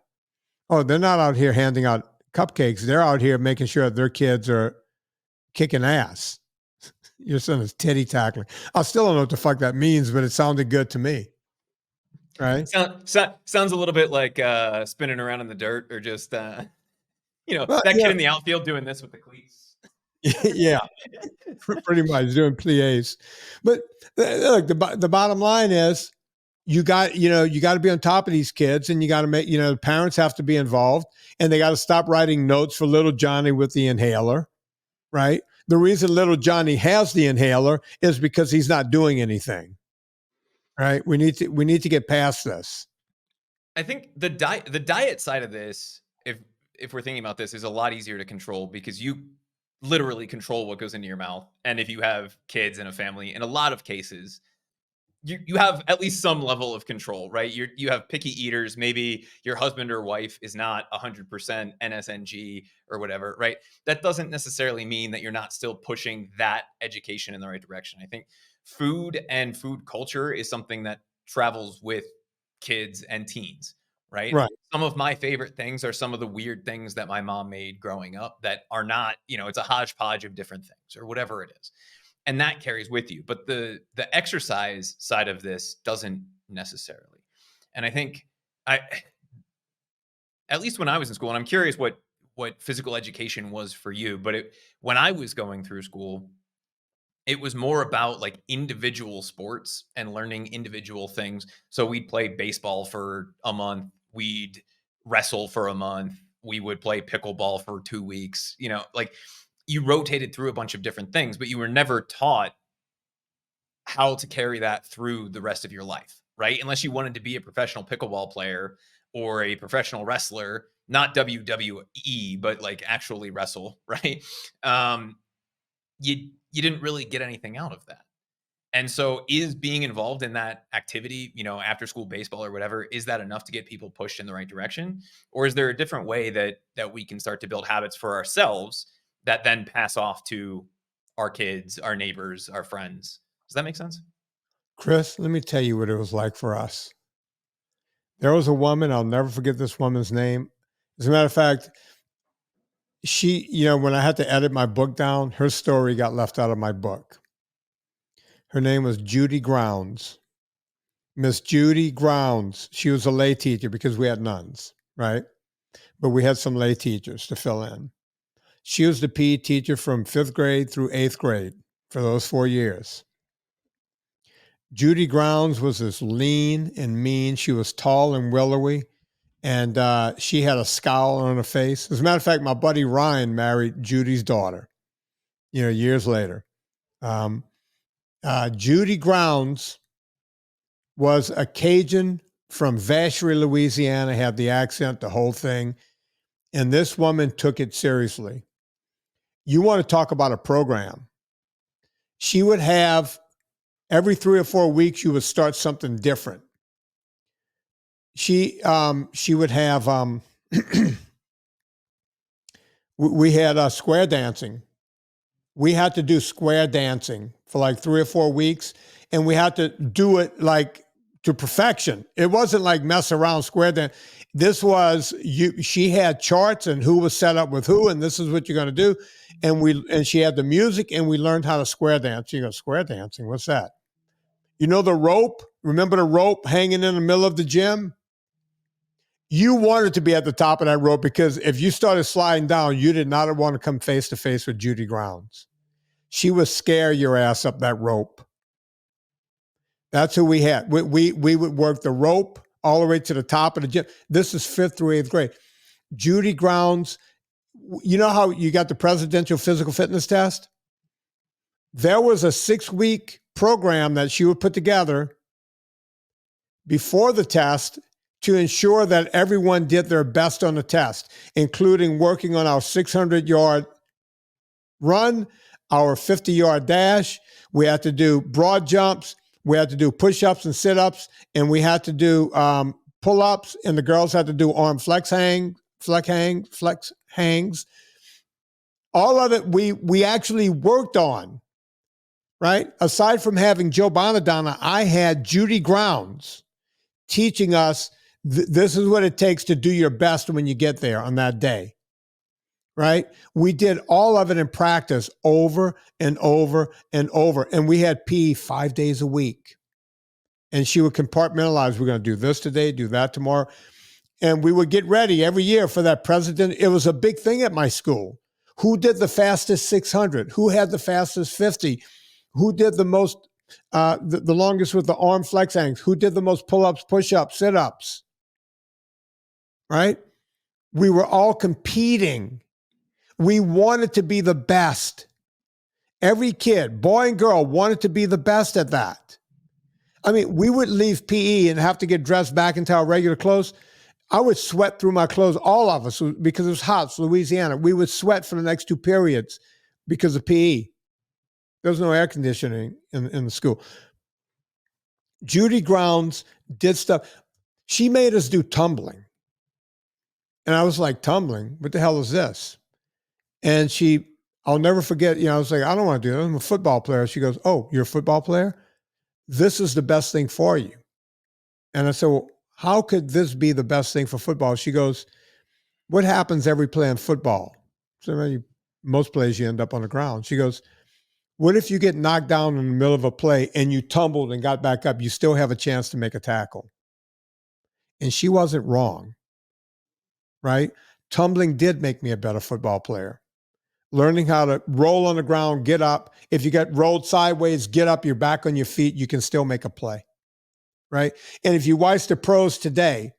they're not out here handing out cupcakes. They're out here making sure their kids are kicking ass." Your son is titty tackling. I still don't know what the fuck that means, but it sounded good to me. Right? Sounds a little bit like spinning around in the dirt, or just that kid in the outfield doing this with the cleats. Yeah, pretty much doing plies. But look, the bottom line is you got to be on top of these kids, and you got to make, the parents have to be involved, and they got to stop writing notes for little Johnny with the inhaler, right? The reason little Johnny has the inhaler is because he's not doing anything. Right? We need to get past this. I think the diet side of this, if we're thinking about this, is a lot easier to control because you literally control what goes into your mouth. And if you have kids and a family, in a lot of cases, you have at least some level of control, right? You have picky eaters. Maybe your husband or wife is not 100% NSNG or whatever, right? That doesn't necessarily mean that you're not still pushing that education in the right direction. I think food and food culture is something that travels with kids and teens, right? Right. Some of my favorite things are some of the weird things that my mom made growing up that are not, it's a hodgepodge of different things or whatever it is. And that carries with you. But the exercise side of this doesn't necessarily. And I think at least when I was in school, and I'm curious what what physical education was for you, but when I was going through school, it was more about like individual sports and learning individual things. So we'd play baseball for a month, we'd wrestle for a month, we would play pickleball for 2 weeks, like you rotated through a bunch of different things, but you were never taught how to carry that through the rest of your life, right? Unless you wanted to be a professional pickleball player or a professional wrestler, not WWE, but like actually wrestle, right? You didn't really get anything out of that. And so is being involved in that activity, after school baseball or whatever, is that enough to get people pushed in the right direction? Or is there a different way that we can start to build habits for ourselves that then pass off to our kids, our neighbors, our friends? Does that make sense? Chris, let me tell you what it was like for us. There was a woman, I'll never forget this woman's name. As a matter of fact, she, when I had to edit my book down, her story got left out of my book. Her name was Judy Grounds. Miss Judy Grounds. She was a lay teacher because we had nuns, right? But we had some lay teachers to fill in. She was the PE teacher from 5th grade through 8th grade for those 4 years. Judy Grounds was this lean and mean. She was tall and willowy, and she had a scowl on her face. As a matter of fact, my buddy Ryan married Judy's daughter, years later. Judy Grounds was a Cajun from Vacherie, Louisiana, had the accent, the whole thing. And this woman took it seriously. You want to talk about a program. She would have, every 3 or 4 weeks, you would start something different. She would have, we had square dancing. We had to do square dancing for like 3 or 4 weeks, and we had to do it like to perfection. It wasn't like mess around square dance. This was she had charts and who was set up with who, and this is what you're going to do. And she had the music, and we learned how to square dance. You go, square dancing, what's that? The rope? Remember the rope hanging in the middle of the gym? You wanted to be at the top of that rope because if you started sliding down, you did not want to come face to face with Judy Grounds. She would scare your ass up that rope. That's who we had. We would work the rope all the way to the top of the gym. This is 5th through 8th grade. Judy Grounds, you know how you got the presidential physical fitness test? There was a 6-week program that she would put together before the test to ensure that everyone did their best on the test, including working on our 600-yard run, our 50-yard dash. We had to do broad jumps. We had to do push-ups and sit-ups, and we had to do pull-ups, and the girls had to do arm flex hangs. All of it we actually worked on, right? Aside from having Joe Bonadonna, I had Judy Grounds teaching us this is what it takes to do your best when you get there on that day, right? We did all of it in practice over and over and over. And we had PE 5 days a week. And she would compartmentalize. We're going to do this today, do that tomorrow. And we would get ready every year for that president. It was a big thing at my school. Who did the fastest 600? Who had the fastest 50? Who did the most, the longest with the arm flex hangs? Who did the most pull-ups, push-ups, sit-ups? Right? We were all competing. We wanted to be the best. Every kid, boy and girl, wanted to be the best at that. I mean, we would leave PE and have to get dressed back into our regular clothes. I would sweat through my clothes, all of us, because it was hot. It's Louisiana. We would sweat for the next 2 periods because of PE. There was no air conditioning in the school. Judy Grounds did stuff. She made us do tumbling. And I was like, tumbling? What the hell is this? And I'll never forget, I was like, I don't want to do that. I'm a football player. She goes, oh, you're a football player? This is the best thing for you. And I said, well, how could this be the best thing for football? She goes, what happens every play in football? So most plays you end up on the ground. She goes, what if you get knocked down in the middle of a play and you tumbled and got back up? You still have a chance to make a tackle. And she wasn't wrong, right? tumbling did make me a better football player. Learning how to roll on the ground, get up. If you get rolled sideways, get up, you're back on your feet, you can still make a play, right? And if you watch the pros today,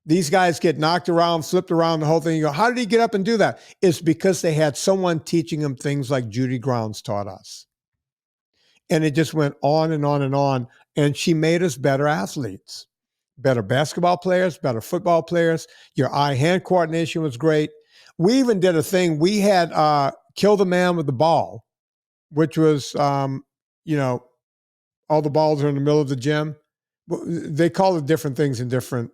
these guys get knocked around, flipped around, the whole thing. You go, how did he get up and do that? It's because they had someone teaching them things like Judy Grounds taught us. And it just went on and on and on. And she made us better athletes, better basketball players, better football players. Your eye-hand coordination was great. We even did a thing. We had kill the man with the ball, which was, you know, all the balls are in the middle of the gym. They call it different things in different.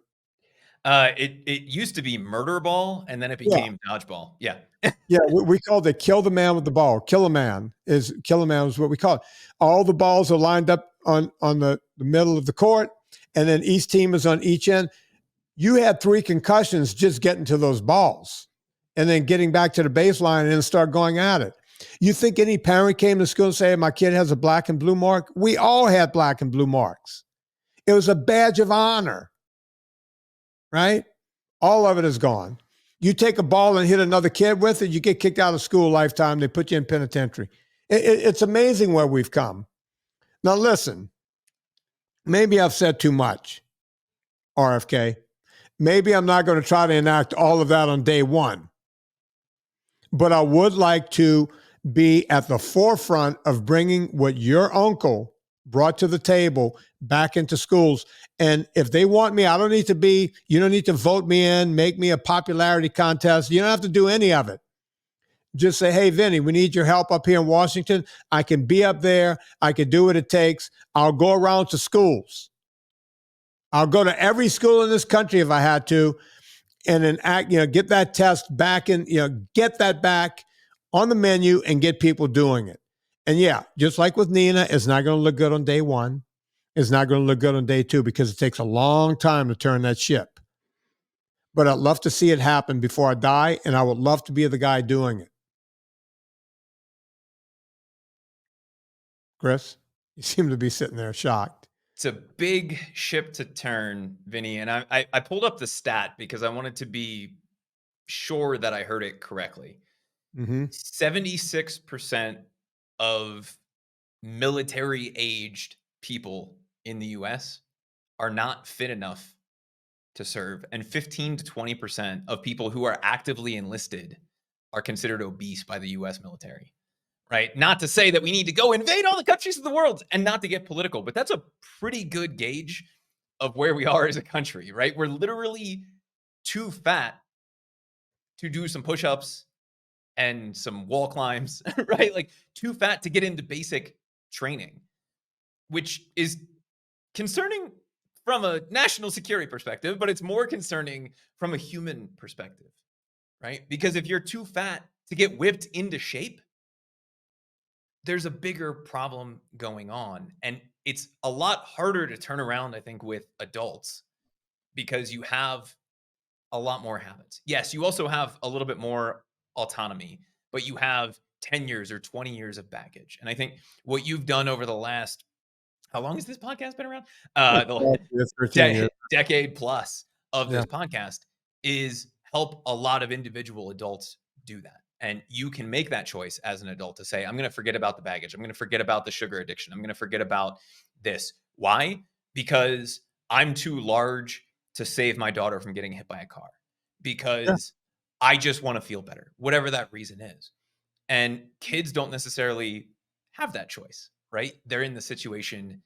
It used to be murder ball, and then it became dodgeball. Yeah. Yeah, we called it kill the man with the ball. Kill a man is what we call it. All the balls are lined up on the middle of the court, and then each team is on each end. You had 3 concussions just getting to those balls and then getting back to the baseline and then start going at it. You think any parent came to school and say, my kid has a black and blue mark? We all had black and blue marks. It was a badge of honor, right? All of it is gone. You take a ball and hit another kid with it, you get kicked out of school lifetime. They put you in penitentiary. It's amazing where we've come. Now, listen, maybe I've said too much, RFK. Maybe I'm not going to try to enact all of that on day one. But I would like to be at the forefront of bringing what your uncle brought to the table back into schools. And if they want me, you don't need to vote me in, make me a popularity contest. You don't have to do any of it. Just say, hey, Vinnie, we need your help up here in Washington. I can be up there. I can do what it takes. I'll go around to schools. I'll go to every school in this country if I had to, and then get that test back in, get that back on the menu and get people doing it. And yeah, just like with Nina, it's not going to look good on day one. It's not going to look good on day 2 because it takes a long time to turn that ship. But I'd love to see it happen before I die, and I would love to be the guy doing it. Chris, you seem to be sitting there shocked. It's a big ship to turn, Vinnie. And I pulled up the stat because I wanted to be sure that I heard it correctly. 76% of military-aged people in the U.S. are not fit enough to serve. And 15 to 20% of people who are actively enlisted are considered obese by the U.S. military. Right? Not to say that we need to go invade all the countries of the world and not to get political, but that's a pretty good gauge of where we are as a country, right? We're literally too fat to do some push-ups and some wall climbs, right? Like too fat to get into basic training, which is concerning from a national security perspective, but it's more concerning from a human perspective, right? Because if you're too fat to get whipped into shape, there's a bigger problem going on. And it's a lot harder to turn around, I think, with adults because you have a lot more habits. Yes, you also have a little bit more autonomy, but you have 10 years or 20 years of baggage. And I think what you've done over the last, how long has this podcast been around? Decade plus of this podcast is help a lot of individual adults do that. And you can make that choice as an adult to say, I'm going to forget about the baggage. I'm going to forget about the sugar addiction. I'm going to forget about this. Why? Because I'm too large to save my daughter from getting hit by a car. Because I just want to feel better, whatever that reason is. And kids don't necessarily have that choice, right? They're in the situation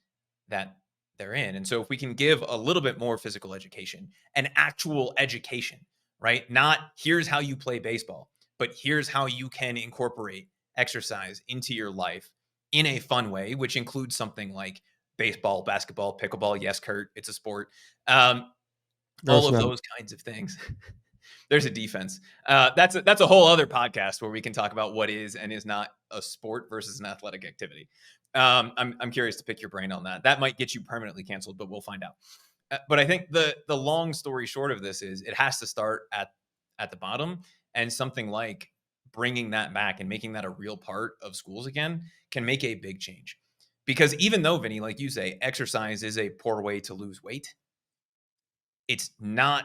that they're in. And so if we can give a little bit more physical education, an actual education, right? Not here's how you play baseball, but here's how you can incorporate exercise into your life in a fun way, which includes something like baseball, basketball, pickleball. Yes, Kurt, it's a sport. All of those kinds of things. There's a defense. That's a whole other podcast where we can talk about what is and is not a sport versus an athletic activity. I'm curious to pick your brain on that. That might get you permanently canceled, but we'll find out. But I think the long story short of this is it has to start at the bottom, and something like bringing that back and making that a real part of schools again can make a big change. Because even though, Vinnie, like you say, exercise is a poor way to lose weight, it's not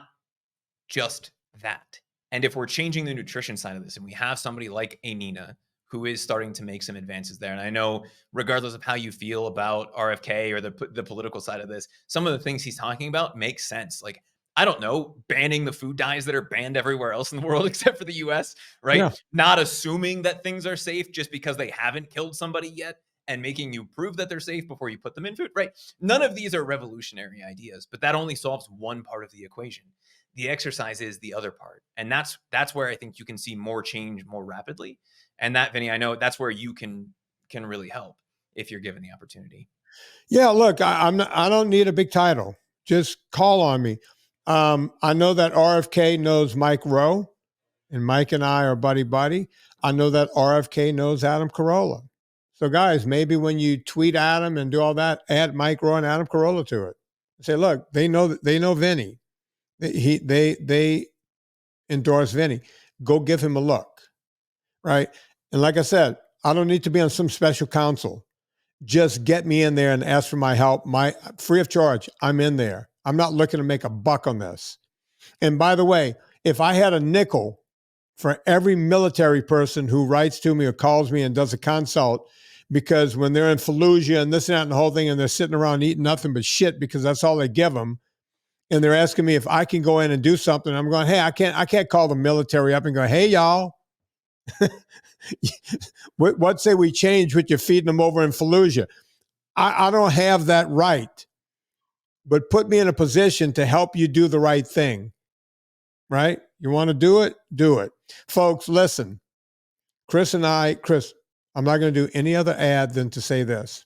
just that. And if we're changing the nutrition side of this, and we have somebody like a Nina who is starting to make some advances there, and I know regardless of how you feel about RFK or the political side of this, some of the things he's talking about make sense. Like, I don't know, banning the food dyes that are banned everywhere else in the world except for the US, right? Yeah. Not assuming that things are safe just because they haven't killed somebody yet, and making you prove that they're safe before you put them in food, right? None of these are revolutionary ideas, but that only solves one part of the equation. The exercise is the other part. And that's where I think you can see more change more rapidly. And that, Vinny, I know that's where you can really help if you're given the opportunity. Yeah, look, I don't need a big title. Just call on me. I know that RFK knows Mike Rowe, and Mike and I are buddy. I know that RFK knows Adam Carolla. So guys, maybe when you tweet Adam and do all that, add Mike Rowe and Adam Carolla to it. Say, look, they know Vinnie. They endorse Vinnie. Go give him a look, right? And like I said, I don't need to be on some special counsel. Just get me in there and ask for my help. My free of charge. I'm in there. I'm not looking to make a buck on this. And by the way, if I had a nickel for every military person who writes to me or calls me and does a consult, because when they're in Fallujah and this and that and the whole thing, and they're sitting around eating nothing but shit because that's all they give them, and they're asking me if I can go in and do something, I'm going, hey, I can't call the military up and go, hey, y'all, what say we change what you're feeding them over in Fallujah? I don't have that right, but put me in a position to help you do the right thing, right? You want to do it? Do it. Folks, listen, Chris, I'm not going to do any other ad than to say this.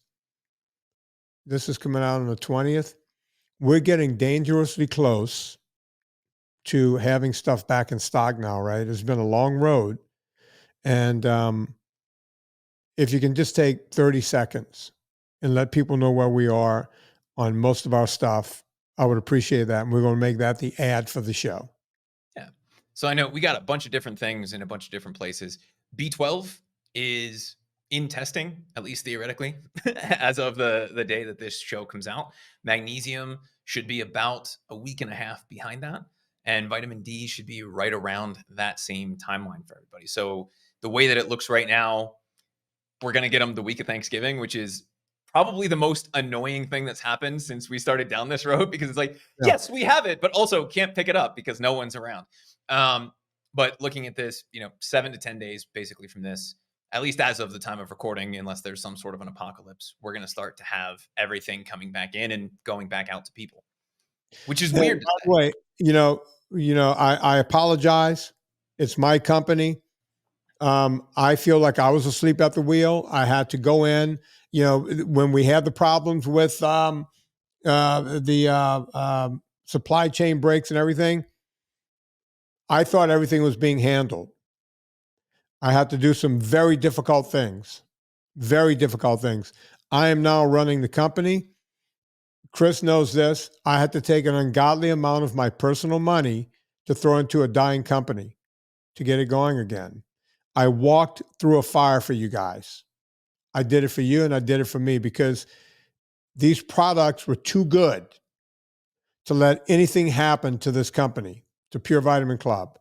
This is coming out on the 20th. We're getting dangerously close to having stuff back in stock now, right? It's been a long road. And if you can just take 30 seconds and let people know where we are on most of our stuff, I would appreciate that. And we're going to make that the ad for the show. Yeah. So I know we got a bunch of different things in a bunch of different places. B12 is in testing, at least theoretically, as of the day that this show comes out. Magnesium should be about a week and a half behind that. And vitamin D should be right around that same timeline for everybody. So the way that it looks right now, we're going to get them the week of Thanksgiving, which is probably the most annoying thing that's happened since we started down this road, because it's like, yes, we have it, but also can't pick it up because no one's around. But looking at this, 7 to 10 days basically from this, at least as of the time of recording, unless there's some sort of an apocalypse, we're going to start to have everything coming back in and going back out to people, which is weird. By the way, I apologize. It's my company. I feel like I was asleep at the wheel. I had to go in, when we had the problems with the supply chain breaks and everything. I thought everything was being handled. I had to do some very difficult things. I am now running the company. Chris knows this. I had to take an ungodly amount of my personal money to throw into a dying company to get it going again. I walked through a fire for you guys. I did it for you and I did it for me because these products were too good to let anything happen to this company, to Pure Vitamin Club.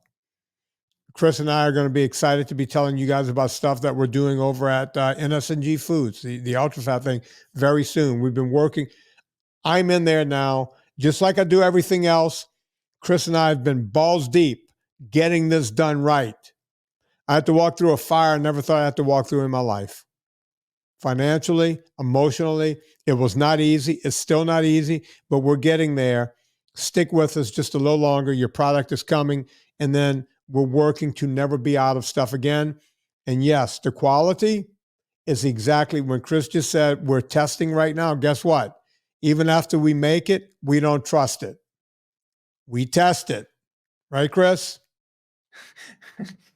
Chris and I are going to be excited to be telling you guys about stuff that we're doing over at NSNG Foods, the ultra fat thing, very soon. We've been working. I'm in there now, just like I do everything else. Chris and I have been balls deep getting this done right. I had to walk through a fire I never thought I had to walk through in my life. Financially, emotionally, it was not easy. It's still not easy, but we're getting there. Stick with us just a little longer. Your product is coming, and then we're working to never be out of stuff again. And yes, the quality is exactly when Chris just said we're testing right now. Guess what? Even after we make it, we don't trust it. We test it. Right, Chris?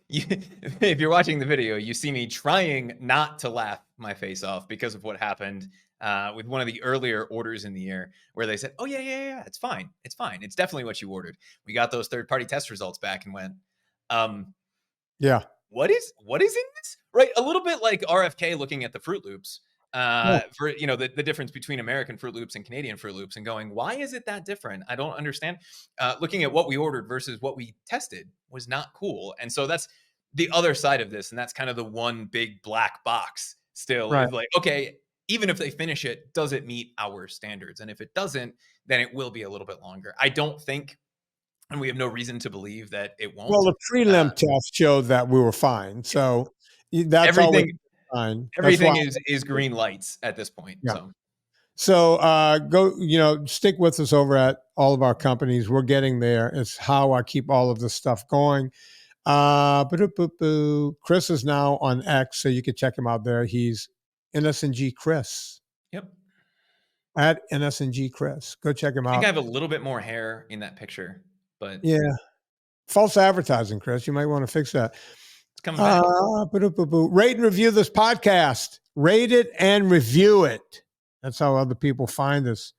If you're watching the video, you see me trying not to laugh my face off because of what happened with one of the earlier orders in the year where they said, oh, yeah, it's fine. It's fine. It's definitely what you ordered. We got those third-party test results back and went, yeah. What is in this? Right? A little bit like RFK looking at the Fruit Loops for, you know, the difference between American Fruit Loops and Canadian Fruit Loops, and going, why is it that different? I don't understand. Looking at what we ordered versus what we tested was not cool. And so that's the other side of this. And that's kind of the one big black box still is like, okay, even if they finish it, does it meet our standards? And if it doesn't, then it will be a little bit longer. I don't think, and we have no reason to believe that it won't. Well, the prelim test showed that we were fine. So that's everything, fine. Everything is green lights at this point. Yeah. So go, stick with us over at all of our companies. We're getting there. It's how I keep all of this stuff going. Chris is now on X, so you can check him out there. He's NSNG Chris. Yep. At NSNG Chris. Go check him out. I think I have a little bit more hair in that picture, but yeah. False advertising, Chris. You might want to fix that. It's coming back. Rate and review this podcast. Rate it and review it. That's how other people find us.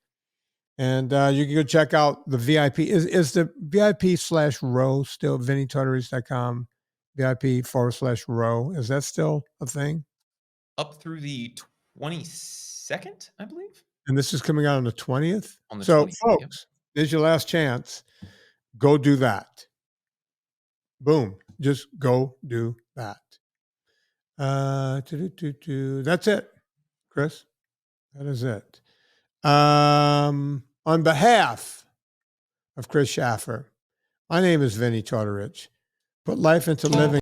And you can go check out the VIP. Is the VIP/row still VinnieTortorich.com? VIP/row. Is that still a thing? Up through the 22nd, I believe. And this is coming out on the 20th? On the so, 20th, folks, There's your last chance. Go do that. Boom. Just go do that. That's it, Chris. That is it. On behalf of Chris Shaffer, my name is Vinnie Tortorich. Put life into living.